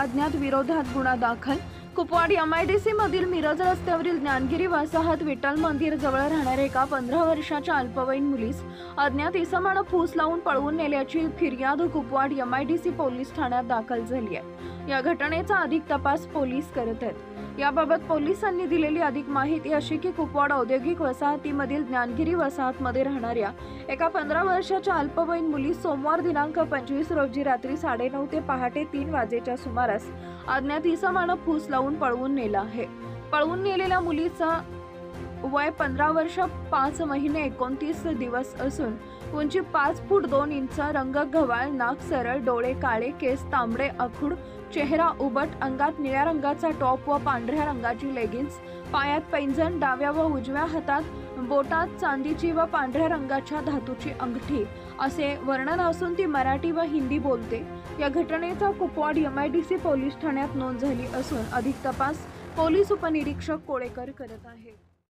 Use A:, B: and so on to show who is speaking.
A: अज्ञात विरोधात गुन्हा दाखल। कुपवाड MIDC मधील मिरज रस्त्यावरील ज्ञानगिरी वसाहत विठ्ठल मंदिर जवळ राहणाऱ्या एका 15 वर्षाच्या अल्पवयीन मुलीस अज्ञात इसमानं फूस लावून पळवून नेल्याची फिर्याद कुपवाड MIDC पोलीस ठाण्यात दाखल झाली आहे। या घटनेचा अधिक तपास पोलीस करत आहेत। याबाबत पोलिसांनी दिलेली अधिक माहिती अशी की कुपवाड औद्योगिक वसाहतीमधील ज्ञानगिरी वसाहतमध्ये राहणाऱ्या एका 15 वर्षाच्या अल्पवयीन मुली सोमवार दिनांक 25 रोजी रात्री 9:30 ते पहाटे 3 वाजेच्या सुमारास अज्ञात इसमानं फूस लावून पळवून नेला आहे। पळवून नेलेल्या मुलीचा वय 15 वर्ष 5 महिने 29 दिवस असून उंची 5 फूट 2 इंच, रंग गव्हाळ, नाक सरळ, डोळे काळे, केस तांबडे आखूड, चेहरा उबट, अंगात निळ्या रंगाचा टॉप व पांढऱ्या रंगाची लेगिन्स, पायात पैंजण, डाव्या व उजव्या हातात बोटात चांदीची व पांढऱ्या रंगाच्या धातूची अंगठी असे वर्णन असून ती मराठी व हिंदी बोलते। या घटनेचा कुपवाड MIDC पोलीस ठाण्यात नोंद झाली असून अधिक तपास पोलीस उपनिरीक्षक कोळेकर करत आहेत।